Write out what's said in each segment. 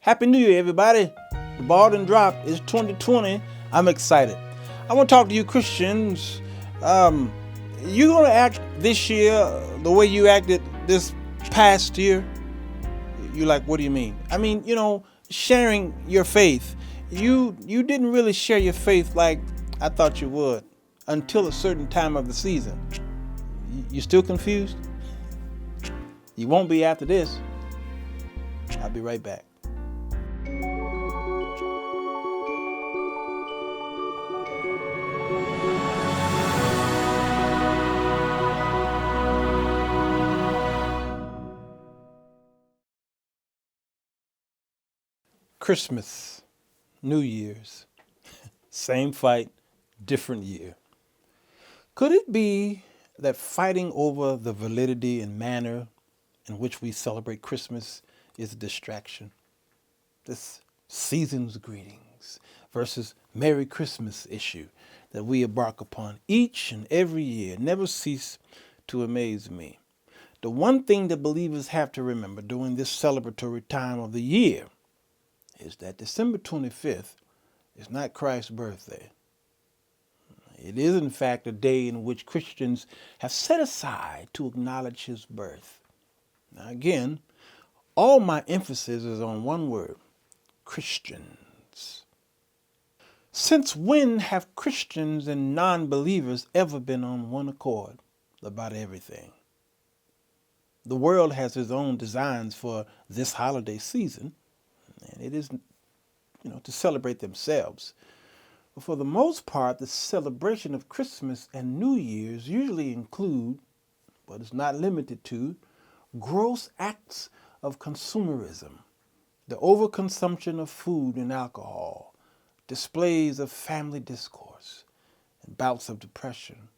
Happy New Year, everybody. The ball done dropped. It's 2020. I'm excited. I want to talk to you Christians. You going to act this year the way you acted this past year? You're like, what do you mean? I mean, sharing your faith. You didn't really share your faith like I thought you would until a certain time of the season. You still confused? You won't be after this. I'll be right back. Christmas, New Year's, same fight, different year. Could it be that fighting over the validity and manner in which we celebrate Christmas is a distraction? This season's greetings versus Merry Christmas issue that we embark upon each and every year never cease to amaze me. The one thing that believers have to remember during this celebratory time of the year is that December 25th is not Christ's birthday. It is, in fact, a day in which Christians have set aside to acknowledge his birth. Now, again, all my emphasis is on one word: Christians. Since when have Christians and non-believers ever been on one accord about everything? The world has its own designs for this holiday season, and it is, to celebrate themselves. But for the most part, the celebration of Christmas and New Year's usually include, but is not limited to, gross acts of consumerism, the overconsumption of food and alcohol, displays of family discourse, and bouts of depression.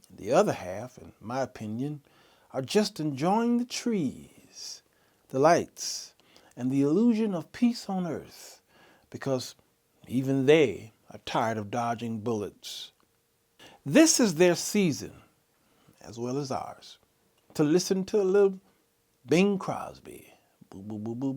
And the other half, in my opinion, are just enjoying the trees, the lights, and the illusion of peace on earth, because even they are tired of dodging bullets. This is their season, as well as ours, to listen to a little Bing Crosby, boo, boo, boo, boo,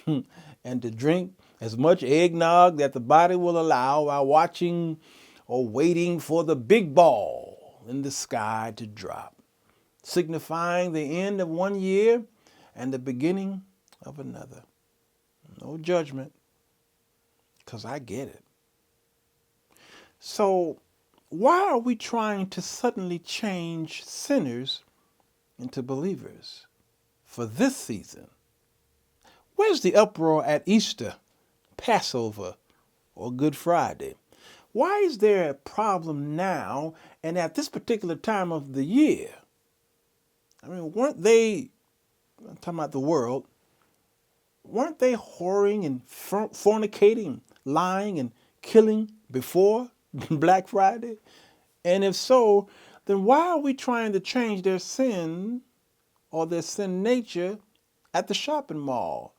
boo, and to drink as much eggnog that the body will allow while watching or waiting for the big ball in the sky to drop, signifying the end of one year and the beginning of another. No judgment, because I get it. So why are we trying to suddenly change sinners into believers for this season? Where's the uproar at Easter, Passover, or Good Friday? Why is there a problem now and at this particular time of the year? I mean, weren't they, I'm talking about the world, weren't they whoring and fornicating, lying and killing before Black Friday? And if so, then why are we trying to change their sin or their sin nature at the shopping mall?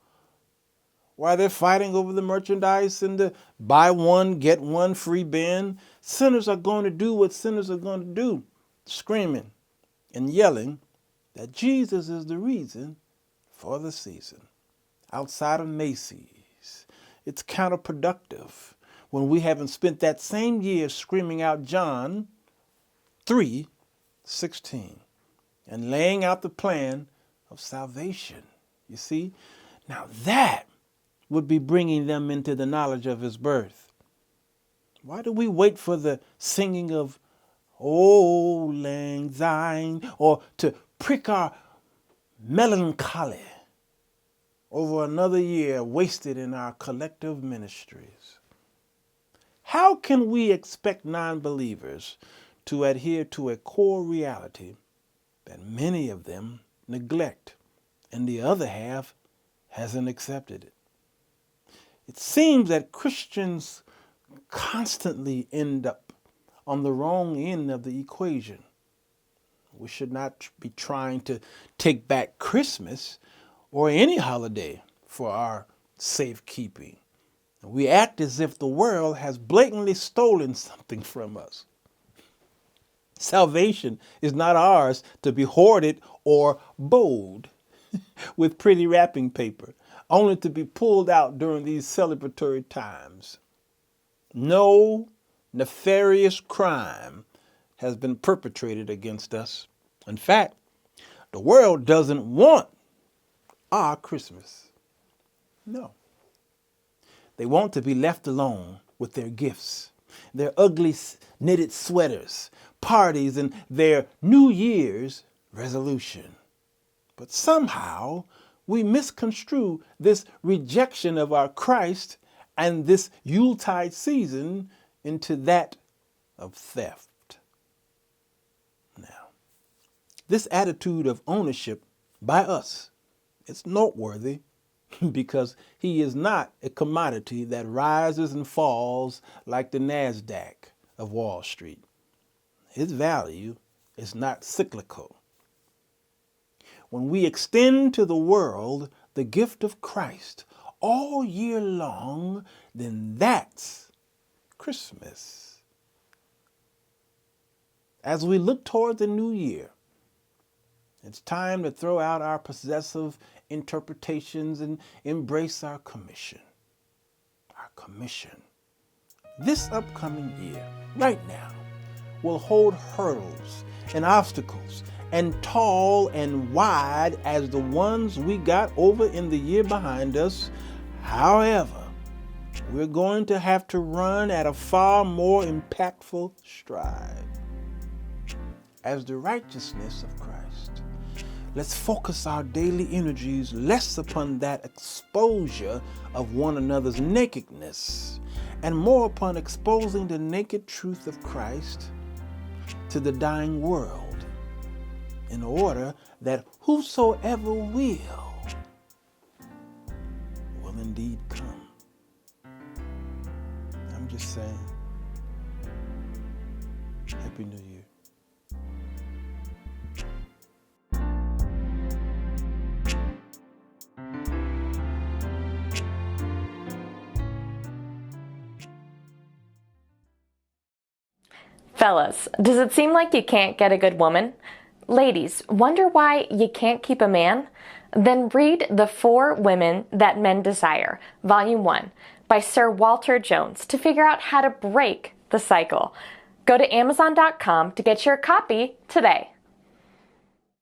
Why they're fighting over the merchandise and the buy one, get one free bin? Sinners are going to do what sinners are going to do, screaming and yelling that Jesus is the reason for the season. Outside of Macy's, it's counterproductive when we haven't spent that same year screaming out John 3:16 and laying out the plan of salvation. You see? Now that would be bringing them into the knowledge of his birth. Why do we wait for the singing of "O Lang Syne" or to prick our melancholy over another year wasted in our collective ministries? How can we expect non-believers to adhere to a core reality that many of them neglect and the other half hasn't accepted it? It seems that Christians constantly end up on the wrong end of the equation. We should not be trying to take back Christmas or any holiday for our safekeeping. We act as if the world has blatantly stolen something from us. Salvation is not ours to be hoarded or bowed with pretty wrapping paper. only to be pulled out during these celebratory times. No nefarious crime has been perpetrated against us. In fact, the world doesn't want our Christmas. No. They want to be left alone with their gifts, their ugly knitted sweaters, parties, and their New Year's resolution. But somehow we misconstrue this rejection of our Christ and this Yuletide season into that of theft. Now, this attitude of ownership by us is noteworthy because he is not a commodity that rises and falls like the NASDAQ of Wall Street. His value is not cyclical. When we extend to the world the gift of Christ all year long, then that's Christmas. As we look toward the new year, it's time to throw out our possessive interpretations and embrace our commission. Our commission. This upcoming year, right now, will hold hurdles and obstacles and tall and wide as the ones we got over in the year behind us. However, we're going to have to run at a far more impactful stride. As the righteousness of Christ, let's focus our daily energies less upon that exposure of one another's nakedness and more upon exposing the naked truth of Christ to the dying world, in order that whosoever will indeed come. I'm just saying, Happy New Year. Fellas, does it seem like you can't get a good woman? Ladies, wonder why you can't keep a man? Then read The 4 Women That Men Desire, Volume 1, by Sirwalterj to figure out how to break the cycle. Go to Amazon.com to get your copy today.